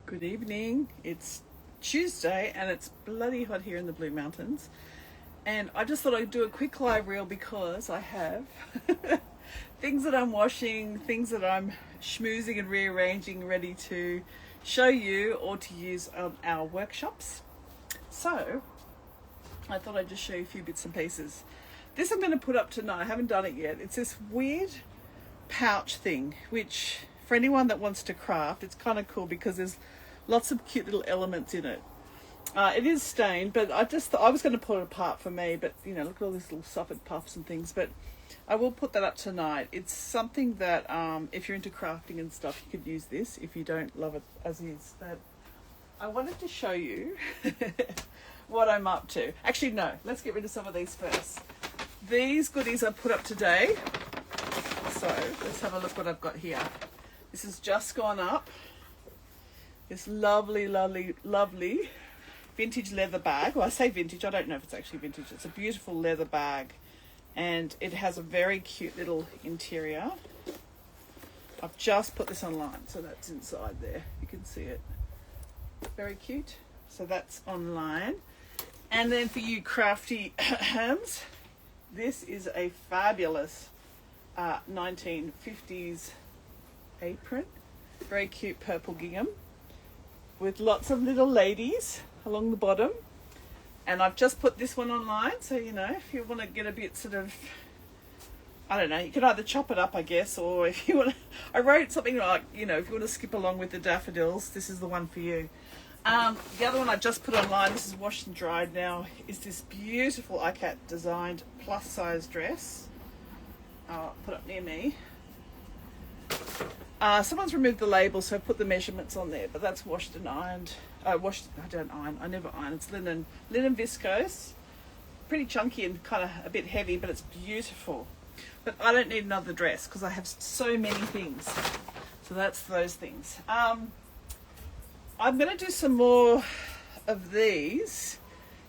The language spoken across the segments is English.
Good evening. It's Tuesday and it's bloody hot here in the Blue Mountains. And I just thought I'd do a quick live reel because I have things that I'm washing, things that I'm schmoozing and rearranging, ready to show you or to use on our workshops. So I thought I'd just show you a few bits and pieces. This I'm going to put up tonight. I haven't done it yet. It's this weird pouch thing, which for anyone that wants to craft, it's kind of cool because there's lots of cute little elements in it. It is stained, but I just thought I was going to pull it apart for me, but you know, look at all these little soffit puffs and things. But I will put that up tonight. It's something that if you're into crafting and stuff, you could use this if you don't love it as is. But I wanted to show you what I'm up to. Actually, no, let's get rid of some of these first. These goodies I put up today. So let's have a look what I've got here. This has just gone up. This lovely, lovely, lovely vintage leather bag. Well, I say vintage, I don't know if it's actually vintage. It's a beautiful leather bag and it has a very cute little interior. I've just put this online, so that's inside there. You can see it. Very cute. So that's online. And then for you crafty hams, this is a fabulous 1950s apron. Very cute purple gingham with lots of little ladies along the bottom. And I've just put this one online, so you know, if you want to get a bit sort of, I don't know, you can either chop it up, I guess, or if you want to, I wrote something like, you know, if you want to skip along with the daffodils, this is the one for you. The other one I just put online, this is washed and dried now, is this beautiful ICAT designed plus size dress. I'll put up near me. Someone's removed the label, so I put the measurements on there, but that's washed and ironed. I don't iron, I never iron. It's linen viscose, pretty chunky and kind of a bit heavy, but it's beautiful. But I don't need another dress because I have so many things. So that's those things. I'm going to do some more of these.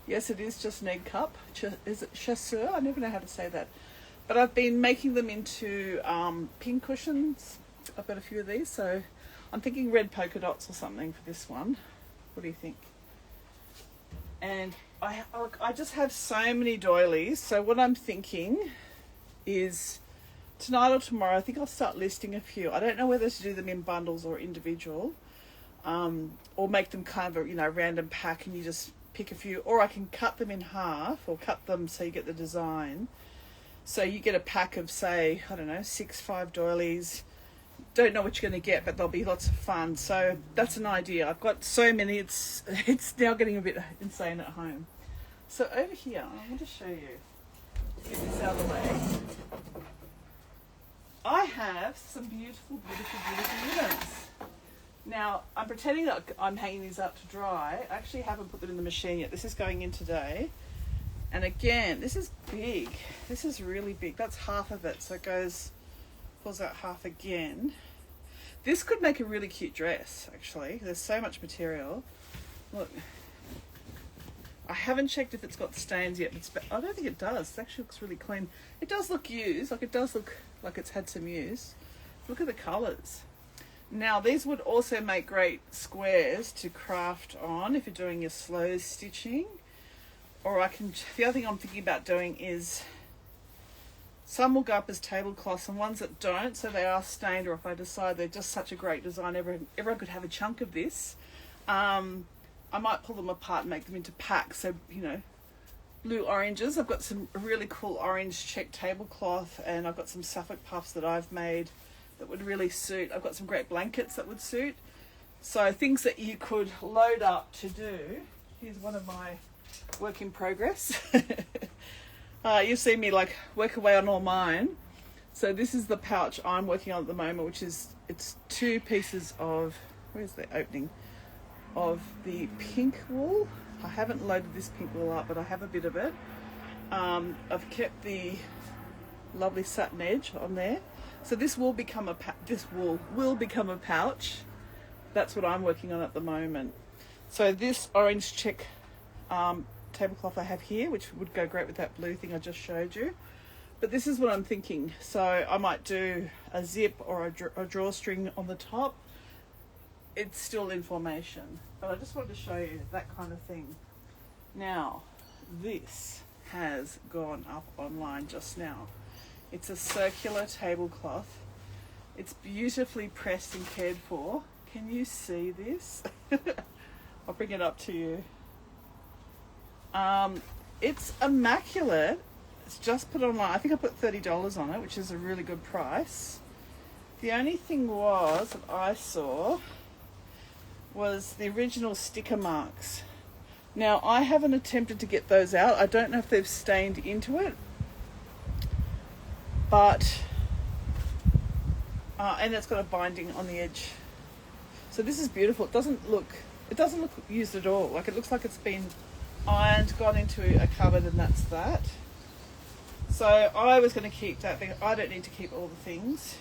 Yes, it is just an egg cup. Is it chasseur? I never know how to say that. But I've been making them into pin cushions. I've got a few of these, so I'm thinking red polka dots or something for this one. What do you think? And I just have so many doilies, so what I'm thinking is tonight or tomorrow, I think I'll start listing a few. I don't know whether to do them in bundles or individual, or make them kind of a, you know, random pack and you just pick a few, or I can cut them in half or cut them so you get the design. So you get a pack of, say, I don't know, 5 doilies. Don't know what you're going to get, but there'll be lots of fun. So that's an idea. I've got so many, it's now getting a bit insane at home. So over here, I want to show you, get this out of the way. I have some beautiful, beautiful, beautiful linens. Now, I'm pretending that I'm hanging these up to dry. I actually haven't put them in the machine yet. This is going in today. And again, this is big. This is really big. That's half of it. So it pulls out half again. This could make a really cute dress, actually. There's so much material. Look. I haven't checked if it's got stains yet, but I don't think it does. It actually looks really clean. It does look used. Like, it does look like it's had some use. Look at the colours. Now, these would also make great squares to craft on if you're doing your slow stitching. Or the other thing I'm thinking about doing is, some will go up as tablecloths and ones that don't, so they are stained, or if I decide they're just such a great design, everyone could have a chunk of this. I might pull them apart and make them into packs. So, you know, blue oranges. I've got some really cool orange check tablecloth, and I've got some Suffolk puffs that I've made that would really suit. I've got some great blankets that would suit. So things that you could load up to do. Here's one of my work in progress. You've seen me like work away on all mine. So this is the pouch I'm working on at the moment, which is, it's 2 pieces of, where's the opening, of the pink wool. I haven't loaded this pink wool up, but I have a bit of it. I've kept the lovely satin edge on there. So this will become will become a pouch. That's what I'm working on at the moment. So this orange check tablecloth I have here, which would go great with that blue thing I just showed you. But this is what I'm thinking. So I might do a zip or a drawstring on the top, it's still in formation. But I just wanted to show you that kind of thing. Now, this has gone up online just now. It's a circular tablecloth. It's beautifully pressed and cared for. Can you see this? I'll bring it up to you. It's immaculate. It's just put online. I think I put $30 on it, which is a really good price. The only thing that I saw was the original sticker marks. Now, I haven't attempted to get those out. I don't know if they've stained into it. But, and it's got a binding on the edge. So this is beautiful. It doesn't look used at all. Like, it looks like it's been ironed, gone into a cupboard, and that's that. So I was going to keep that thing. I don't need to keep all the things.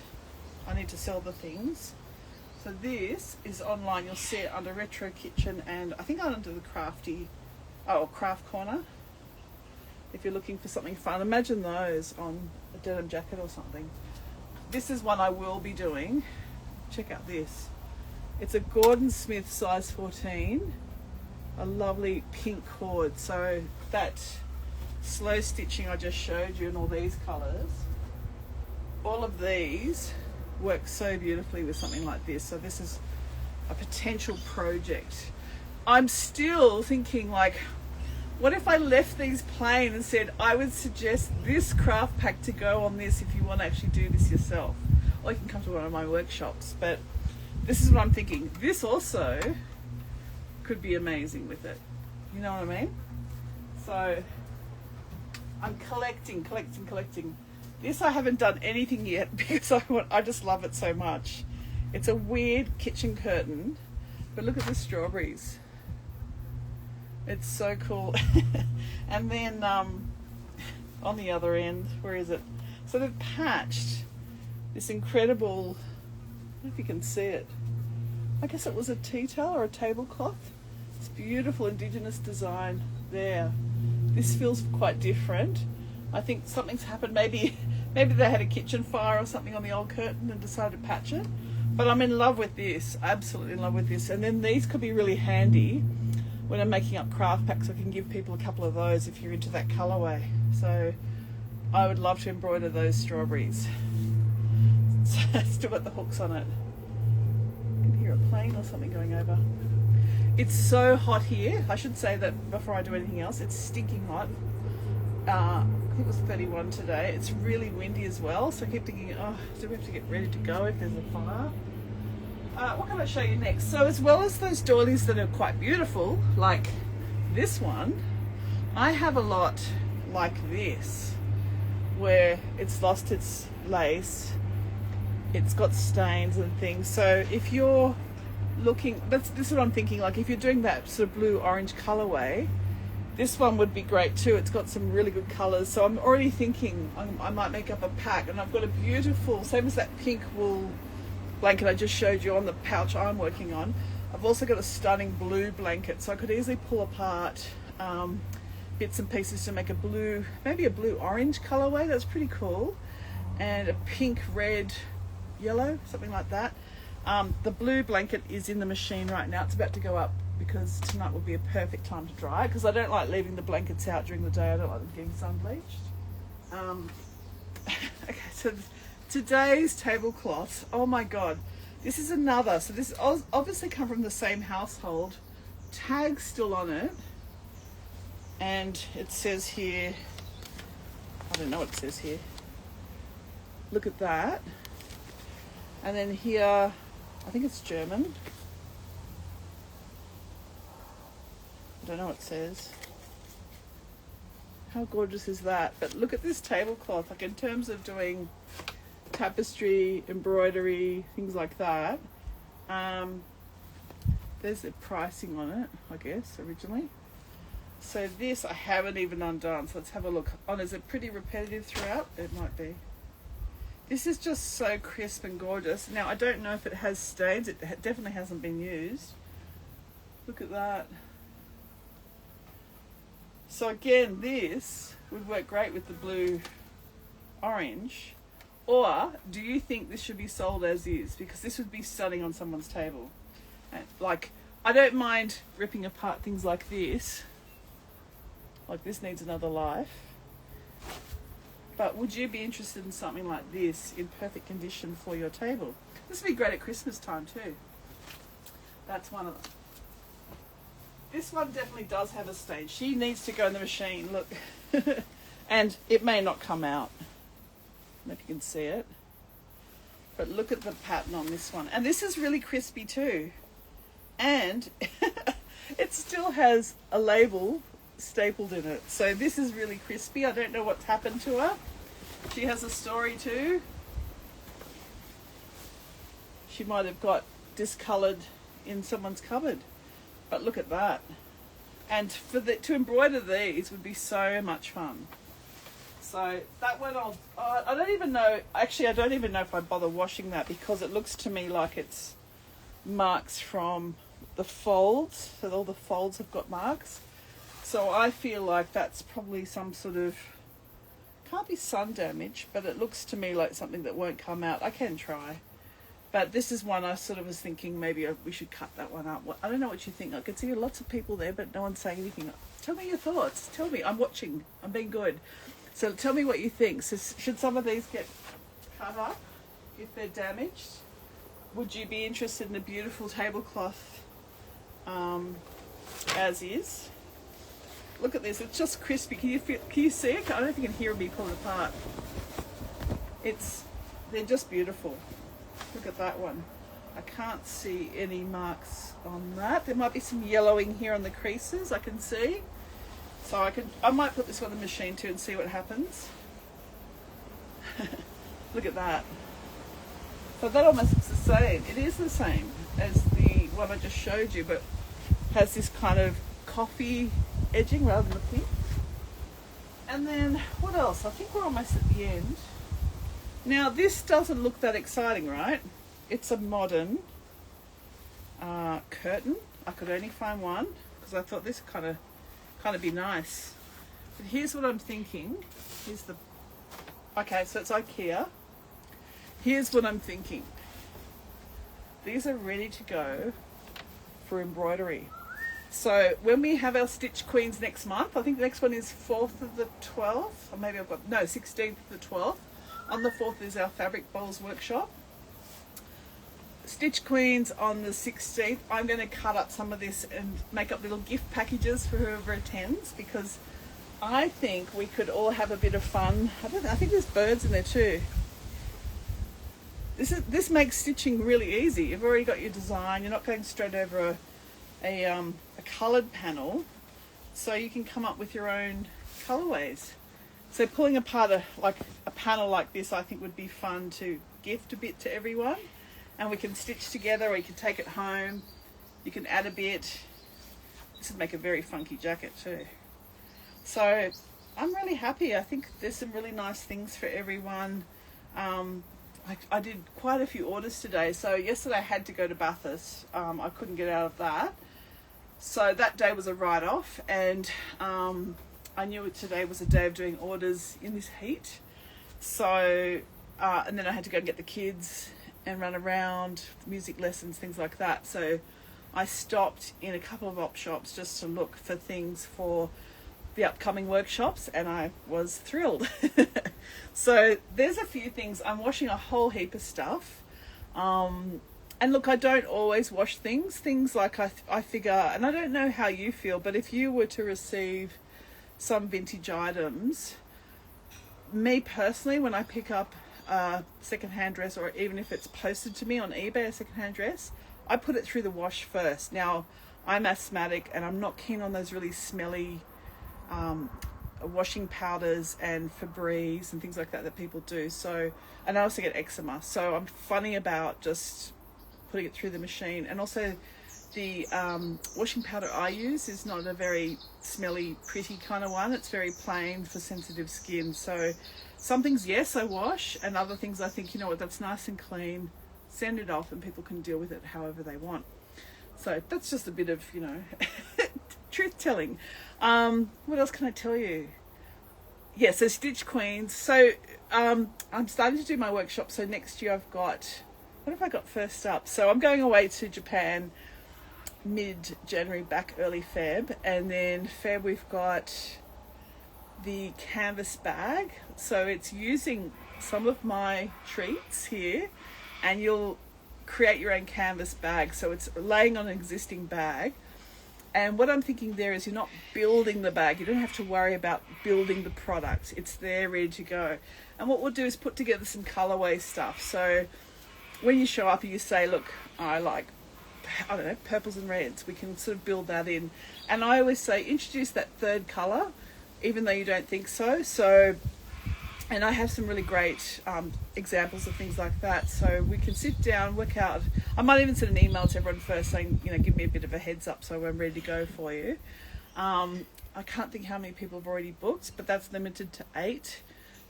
I need to sell the things. So this is online. You'll see it under Retro Kitchen, and I think under the Craft Corner. If you're looking for something fun, imagine those on a denim jacket or something. This is one I will be doing. Check out this. It's a Gordon Smith size 14. A lovely pink cord. So that slow stitching I just showed you in all these colours, all of these work so beautifully with something like this. So this is a potential project. I'm still thinking, like, what if I left these plain and said I would suggest this craft pack to go on this if you want to actually do this yourself, or you can come to one of my workshops. But this is what I'm thinking. This also could be amazing with it. You know what I mean? So I'm collecting. This I haven't done anything yet because I just love it so much. It's a weird kitchen curtain, but look at the strawberries. It's so cool. And then on the other end, where is it? So they've patched this incredible, I don't know if you can see it. I guess it was a tea towel or a tablecloth. It's beautiful Indigenous design there. This feels quite different. I think something's happened. Maybe they had a kitchen fire or something on the old curtain and decided to patch it. But I'm in love with this, absolutely in love with this. And then these could be really handy when I'm making up craft packs. I can give people a couple of those if you're into that colourway. So I would love to embroider those strawberries. So it's still got the hooks on it. You can hear a plane or something going over. It's so hot here. I should say that before I do anything else. It's stinking hot. I think it was 31 today. It's really windy as well, so I keep thinking, oh, do we have to get ready to go if there's a fire? What can I show you next? So as well as those doilies that are quite beautiful, like this one, I have a lot like this, where it's lost its lace, it's got stains and things. So if you're looking, this is what I'm thinking, like if you're doing that sort of blue-orange colorway, this one would be great too. It's got some really good colors. So I'm already thinking I might make up a pack, and I've got a beautiful, same as that pink wool blanket I just showed you on the pouch I'm working on. I've also got a stunning blue blanket, so I could easily pull apart bits and pieces to make a blue, maybe a blue-orange colorway. That's pretty cool. And a pink, red, yellow, something like that. The blue blanket is in the machine right now. It's about to go up because tonight would be a perfect time to dry it, because I don't like leaving the blankets out during the day. I don't like them getting sun bleached. Okay, so today's tablecloths, oh my god, this is another. So this obviously come from the same household. Tag's still on it, and it says here, I don't know what it says here. Look at that. And then here, I think it's German. I don't know what it says. How gorgeous is that? But look at this tablecloth, like in terms of doing tapestry, embroidery, things like that. There's the pricing on it, I guess, originally. So this I haven't even undone, so let's have a look. Oh, is it pretty repetitive throughout? It might be. This is just so crisp and gorgeous. Now, I don't know if it has stains. It definitely hasn't been used. Look at that. So again, this would work great with the blue orange. Or do you think this should be sold as is? Because this would be stunning on someone's table. And, like, I don't mind ripping apart things like this. Like this needs another life. But would you be interested in something like this in perfect condition for your table? This would be great at Christmas time too. That's one of them. This one definitely does have a stain. She needs to go in the machine, look. And it may not come out. I don't know if you can see it. But look at the pattern on this one. And this is really crispy too. And it still has a label stapled in it. So this is really crispy. I don't know what's happened to her. She has a story too. She might have got discoloured in someone's cupboard. But look at that. And to embroider these would be so much fun. So that one I don't even know, actually I don't even know if I'd bother washing that, because it looks to me like it's marks from the folds. So all the folds have got marks. So I feel like that's probably some sort of, can't be sun damage, but it looks to me like something that won't come out. I can try. But this is one I sort of was thinking maybe we should cut that one up. I don't know what you think. I could see lots of people there, but no one's saying anything. Tell me your thoughts. Tell me. I'm watching. I'm being good. So tell me what you think. So should some of these get cut up if they're damaged? Would you be interested in a beautiful tablecloth as is? Look at this. It's just crispy. Can you see it? I don't know if you can hear me pull it apart. They're just beautiful. Look at that one. I can't see any marks on that. There might be some yellowing here on the creases, I can see. So I might put this on the machine too and see what happens. Look at that. So that almost looks the same. It is the same as the one I just showed you, but has this kind of coffee edging rather than the pink. And then what else? I think we're almost at the end. Now this doesn't look that exciting, right? It's a modern curtain. I could only find one because I thought this kind of be nice. But here's what I'm thinking. Okay, so it's IKEA. Here's what I'm thinking. These are ready to go for embroidery. So when we have our Stitch Queens next month, I think the next one is 4th of the 12th, or maybe 16th of the 12th. On the 4th is our Fabric Bowls workshop. Stitch Queens on the 16th, I'm going to cut up some of this and make up little gift packages for whoever attends, because I think we could all have a bit of fun. I think there's birds in there too. This makes stitching really easy. You've already got your design. You're not going straight over a coloured panel, so you can come up with your own colourways. So pulling apart a panel like this, I think would be fun to gift a bit to everyone, and we can stitch together, or you can take it home. You can add a bit. This would make a very funky jacket too. So I'm really happy. I think there's some really nice things for everyone. I did quite a few orders today. So yesterday I had to go to Bathurst. I couldn't get out of that. So that day was a write-off, and I knew today was a day of doing orders in this heat. So, and then I had to go and get the kids and run around, music lessons, things like that. So I stopped in a couple of op shops just to look for things for the upcoming workshops, and I was thrilled. So there's a few things. I'm washing a whole heap of stuff. And look, I don't always wash things like I figure, and I don't know how you feel, but if you were to receive some vintage items, me personally, when I pick up a secondhand dress, or even if it's posted to me on eBay, a secondhand dress, I put it through the wash first. Now, I'm asthmatic and I'm not keen on those really smelly washing powders and Febreze and things like that people do. So, and I also get eczema, so I'm funny about just putting it through the machine. And also the washing powder I use is not a very smelly, pretty kind of one. It's very plain for sensitive skin. So some things, yes, I wash, and other things I think, you know what, that's nice and clean, send it off and people can deal with it however they want. So that's just a bit of, you know, truth telling. What else can I tell you? Yeah, so Stitch Queens. So I'm starting to do my workshop. So next year I've got, what have I got first up? So I'm going away to Japan mid-January, back early Feb. And then Feb we've got the canvas bag. So it's using some of my treats here, and you'll create your own canvas bag. So it's laying on an existing bag. And what I'm thinking there is you're not building the bag. You don't have to worry about building the product. It's there ready to go. And what we'll do is put together some colorway stuff. So when you show up and you say, look, I like, I don't know, purples and reds, we can sort of build that in. And I always say introduce that third color, even though you don't think so. So, and I have some really great examples of things like that. So we can sit down, work out. I might even send an email to everyone first saying, you know, give me a bit of a heads up so I'm ready to go for you. I can't think how many people have already booked, but that's limited to 8.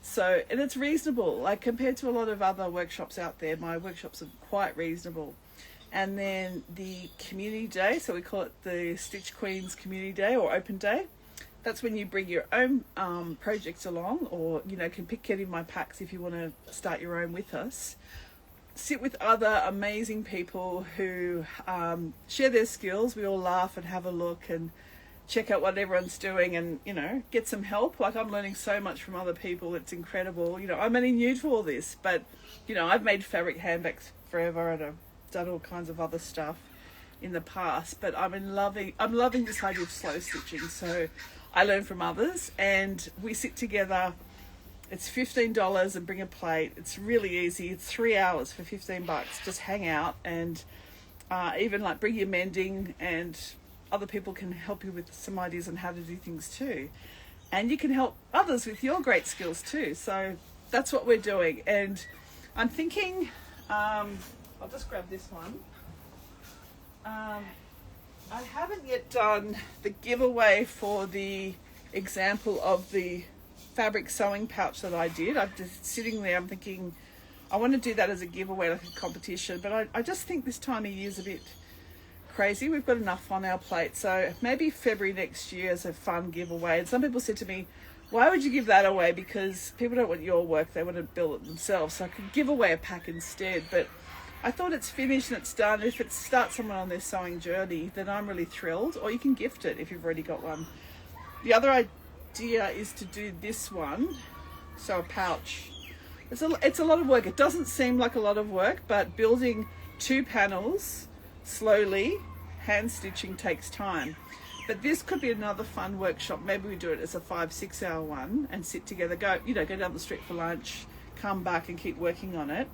So, and it's reasonable. Like compared to a lot of other workshops out there, my workshops are quite reasonable. And then the community day, so we call it the Stitch Queens Community Day or Open Day. That's when you bring your own projects along, or, you know, can get in my packs if you want to start your own with us. Sit with other amazing people who share their skills. We all laugh and have a look and check out what everyone's doing and, you know, get some help. Like I'm learning so much from other people. It's incredible. You know, I'm only new to all this, but, you know, I've made fabric handbags forever and I've done all kinds of other stuff in the past, but I'm loving this idea of slow stitching. So I learn from others and we sit together. It's $15 and bring a plate. It's really easy. It's 3 hours for $15. Just hang out and even like bring your mending, and other people can help you with some ideas on how to do things too. And you can help others with your great skills too. So that's what we're doing. And I'm thinking, I'll just grab this one. I haven't yet done the giveaway for the example of the fabric sewing pouch that I did. I'm just sitting there, I'm thinking I want to do that as a giveaway, like a competition, but I just think this time of year is a bit crazy. We've got enough on our plate, so maybe February next year is a fun giveaway. And some people said to me, why would you give that away? Because people don't want your work, they want to build it themselves. So I could give away a pack instead, but I thought it's finished and it's done. If it starts someone on their sewing journey, then I'm really thrilled. Or you can gift it if you've already got one. The other idea is to do this one, so a pouch. It's a lot of work. It doesn't seem like a lot of work, but building 2 panels slowly, hand stitching takes time. But this could be another fun workshop. Maybe we do it as a 5-6 hour one and sit together, go down the street for lunch, come back and keep working on it.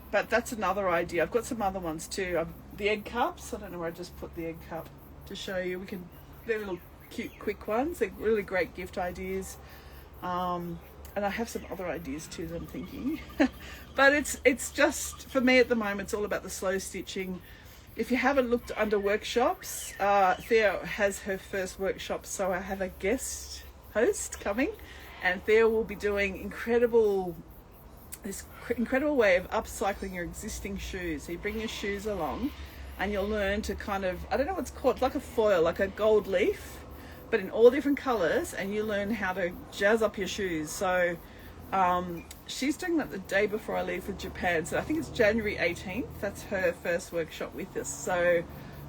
But that's another idea. I've got some other ones too. The egg cups. I don't know where I just put the egg cup to show you. They're little cute, quick ones. They're really great gift ideas. And I have some other ideas too that I'm thinking. But it's just, for me at the moment, it's all about the slow stitching. If you haven't looked under workshops, Thea has her first workshop, so I have a guest host coming, and Thea will be doing this incredible way of upcycling your existing shoes. So you bring your shoes along and you'll learn to kind of, I don't know what it's called, like a foil, like a gold leaf, but in all different colors, and you learn how to jazz up your shoes. So she's doing that the day before I leave for Japan. So I think it's January 18th. That's her first workshop with us. So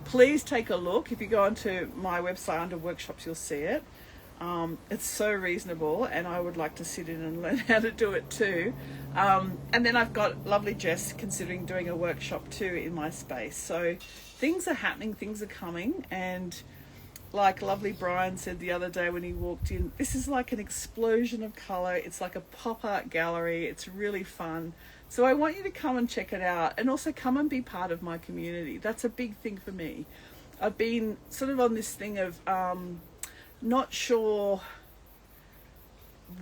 please take a look. If you go onto my website under workshops, you'll see it. It's so reasonable, and I would like to sit in and learn how to do it too. And then I've got lovely Jess considering doing a workshop too in my space. So things are happening, things are coming, and like lovely Brian said the other day when he walked in, this is like an explosion of colour. It's like a pop art gallery. It's really fun. So I want you to come and check it out, and also come and be part of my community. That's a big thing for me. I've been sort of on this thing of not sure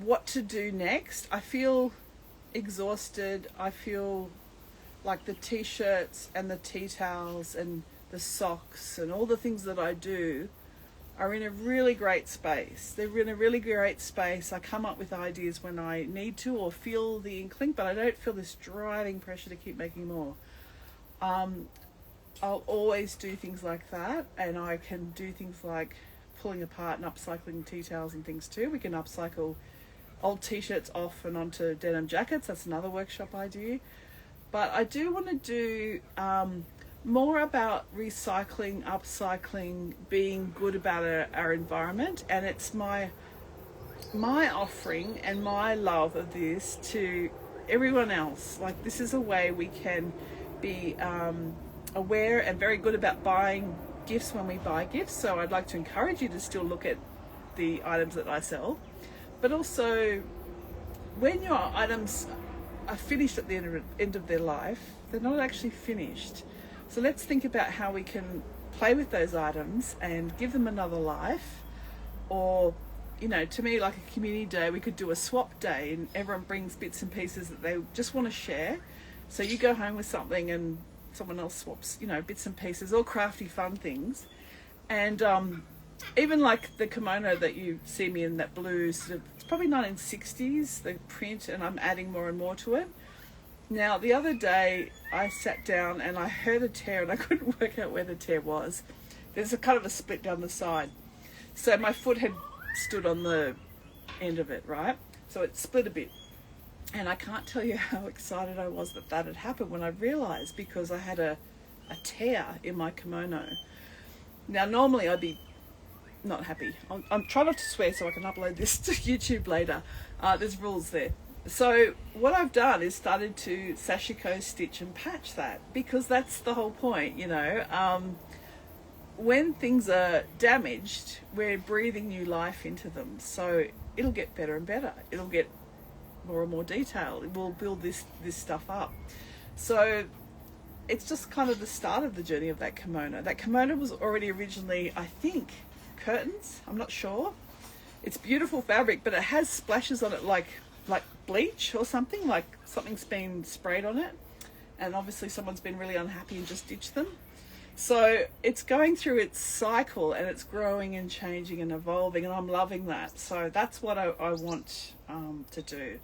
what to do next. I feel exhausted. I feel like the t-shirts and the tea towels and the socks and all the things that I do are in a really great space. They're in a really great space. I come up with ideas when I need to or feel the inkling, but I don't feel this driving pressure to keep making more. I'll always do things like that, and I can do things like pulling apart and upcycling tea towels and things too. We can upcycle old t-shirts off and onto denim jackets. That's another workshop idea. But I do want to do more about recycling, upcycling, being good about our environment, and it's my offering and my love of this to everyone else. Like, this is a way we can be aware and very good about buying gifts when we buy gifts. So I'd like to encourage you to still look at the items that I sell, but also when your items are finished at the end of their life, they're not actually finished. So let's think about how we can play with those items and give them another life. Or, you know, to me, like a community day, we could do a swap day and everyone brings bits and pieces that they just want to share. So you go home with something and someone else swaps, you know, bits and pieces, all crafty fun things. And even like the kimono that you see me in, that blue sort of, it's probably 1960s, the print, and I'm adding more and more to it. Now, the other day I sat down and I heard a tear and I couldn't work out where the tear was. There's a kind of a split down the side. So my foot had stood on the end of it, right? So it split a bit. And I can't tell you how excited I was that that had happened when I realised, because I had a tear in my kimono. Now, normally I'd be not happy. I'm trying not to swear so I can upload this to YouTube later. There's rules there. So what I've done is started to sashiko, stitch and patch that, because that's the whole point, you know. When things are damaged, we're breathing new life into them. So it'll get better and better. It'll get more and more detailed. It will build this stuff up. So it's just kind of the start of the journey of that kimono. That kimono was already originally, I think, curtains. I'm not sure. It's beautiful fabric, but it has splashes on it like bleach or something, like something's been sprayed on it, and obviously someone's been really unhappy and just ditched them. So it's going through its cycle and it's growing and changing and evolving, and I'm loving that. So that's what I want to do.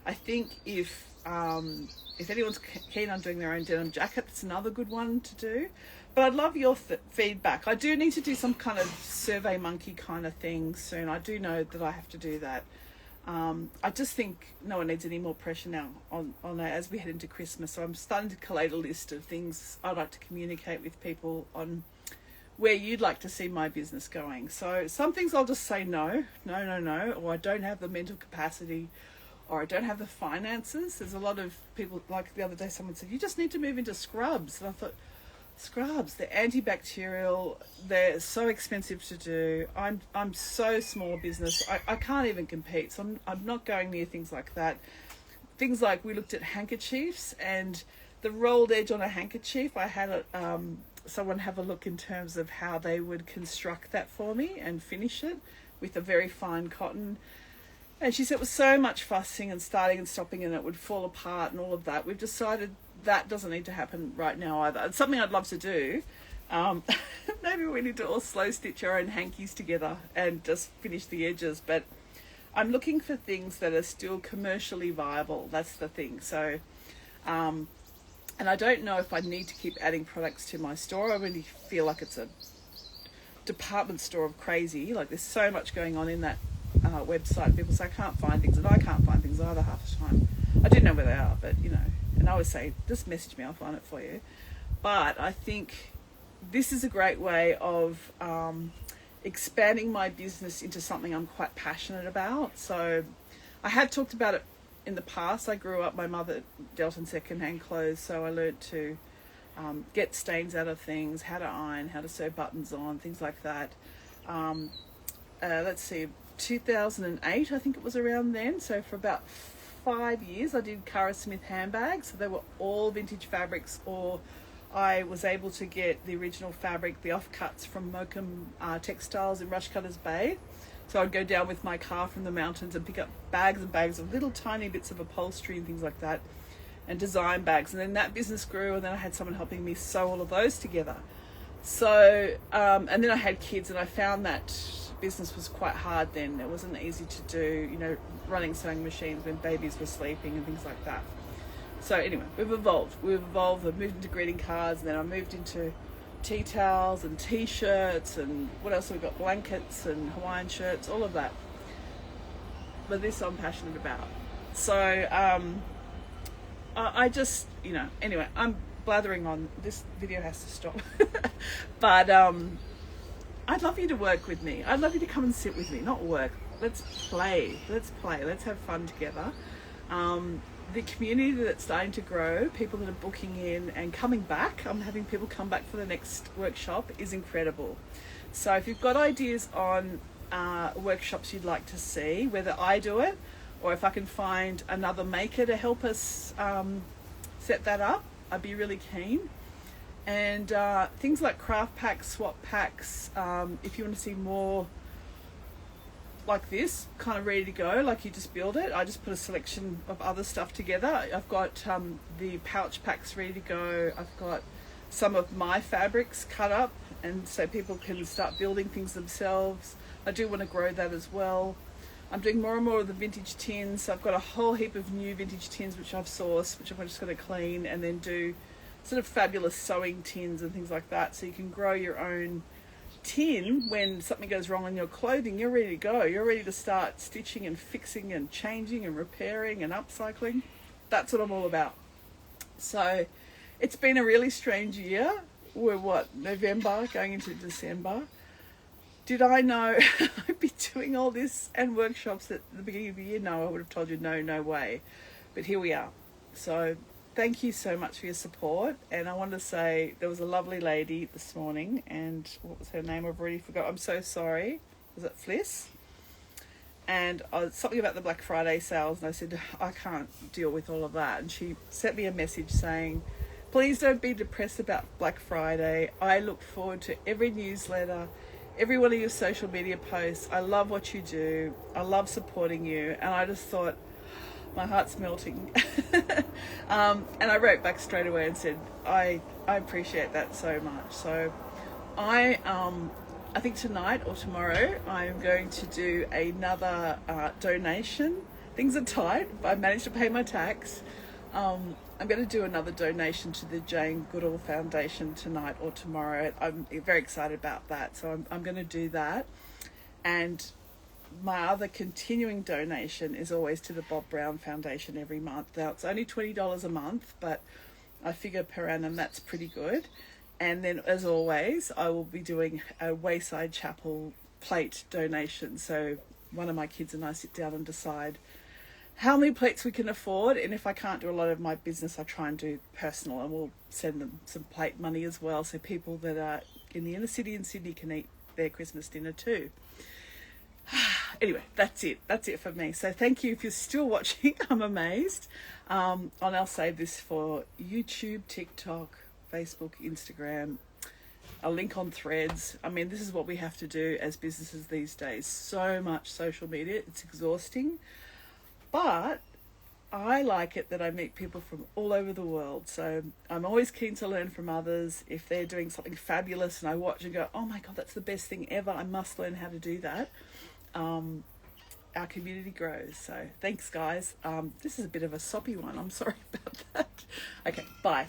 I think if anyone's keen on doing their own denim jacket, that's another good one to do. But I'd love your feedback. I do need to do some kind of Survey Monkey kind of thing soon. I do know that I have to do that. I just think no one needs any more pressure now on as we head into Christmas. So I'm starting to collate a list of things I'd like to communicate with people on where you'd like to see my business going. So some things I'll just say no, or I don't have the mental capacity, or I don't have the finances. There's a lot of people, like the other day someone said, you just need to move into scrubs. And I thought, scrubs, they're antibacterial, they're so expensive to do. I'm so small a business, I can't even compete, so I'm not going near things like that. Things like, we looked at handkerchiefs, and the rolled edge on a handkerchief, I had someone have a look in terms of how they would construct that for me and finish it with a very fine cotton. And she said it was so much fussing and starting and stopping and it would fall apart and all of that. We've decided that doesn't need to happen right now either. It's something I'd love to do. Maybe we need to all slow stitch our own hankies together and just finish the edges. But I'm looking for things that are still commercially viable. That's the thing. So, and I don't know if I need to keep adding products to my store. I really feel like it's a department store of crazy. Like, there's so much going on in that website. People say I can't find things, and I can't find things either half the time. I do know where they are, but you know, and I always say, just message me, I'll find it for you. But I think this is a great way of expanding my business into something I'm quite passionate about. So I have talked about it in the past. I grew up, my mother dealt in second-hand clothes, so I learned to get stains out of things, how to iron, how to sew buttons on, things like that. Let's see, 2008, I think it was around then. So for about 5 years I did Cara Smith handbags. So they were all vintage fabrics, or I was able to get the original fabric, the offcuts from Mokum Textiles in Rushcutters Bay. So I'd go down with my car from the mountains and pick up bags and bags of little tiny bits of upholstery and things like that, and design bags. And then that business grew, and then I had someone helping me sew all of those together. So and then I had kids, and I found that business was quite hard then. It wasn't easy to do, you know, running sewing machines when babies were sleeping and things like that. So anyway, we've evolved. I've moved into greeting cards, and then I moved into tea towels and t-shirts, and what else have we got? Blankets and Hawaiian shirts, all of that. But this I'm passionate about. So I just, you know, anyway, I'm blathering on. This video has to stop. But I'd love you to work with me. I'd love you to come and sit with me, not work. Let's play. Let's play. Let's have fun together. The community that's starting to grow, people that are booking in and coming back, I'm having people come back for the next workshop, is incredible. So if you've got ideas on workshops you'd like to see, whether I do it or if I can find another maker to help us set that up, I'd be really keen. And things like craft packs, swap packs, if you want to see more like this, kind of ready to go, like you just build it. I just put a selection of other stuff together. I've got the pouch packs ready to go. I've got some of my fabrics cut up, and so people can start building things themselves. I do want to grow that as well. I'm doing more and more of the vintage tins. So I've got a whole heap of new vintage tins which I've sourced, which I'm just going to clean and then do sort of fabulous sewing tins and things like that, so you can grow your own tin. When something goes wrong in your clothing, you're ready to go. You're ready to start stitching and fixing and changing and repairing and upcycling. That's what I'm all about. So it's been a really strange year. We're November going into December. Did I know I'd be doing all this and workshops at the beginning of the year? No, I would have told you no way. But here we are. So thank you so much for your support. And I want to say there was a lovely lady this morning, and what was her name? I've already forgot. I'm so sorry. Was it Fliss? And something about the Black Friday sales, and I said, I can't deal with all of that. And she sent me a message saying, please don't be depressed about Black Friday. I look forward to every newsletter, every one of your social media posts. I love what you do. I love supporting you. And I just thought, my heart's melting. And I wrote back straight away and said, I appreciate that so much. So I think tonight or tomorrow I'm going to do another donation. Things are tight, but I managed to pay my tax. I'm going to do another donation to the Jane Goodall Foundation tonight or tomorrow. I'm very excited about that. So I'm going to do that. And my other continuing donation is always to the Bob Brown Foundation every month. Now, it's only $20 a month, but I figure per annum that's pretty good. And then, as always, I will be doing a Wayside Chapel plate donation. So one of my kids and I sit down and decide how many plates we can afford. And if I can't do a lot of my business, I try and do personal, and we'll send them some plate money as well, so people that are in the inner city in Sydney can eat their Christmas dinner too. Anyway, that's it for me. So thank you if you're still watching. I'm amazed. And I'll save this for YouTube, TikTok, Facebook, Instagram, a link on Threads. I mean, this is what we have to do as businesses these days. So much social media. It's exhausting. But I like it that I meet people from all over the world. So I'm always keen to learn from others. If they're doing something fabulous and I watch and go, oh my God, that's the best thing ever, I must learn how to do that. Our community grows. So thanks, guys. This is a bit of a soppy one. I'm sorry about that. Okay, bye.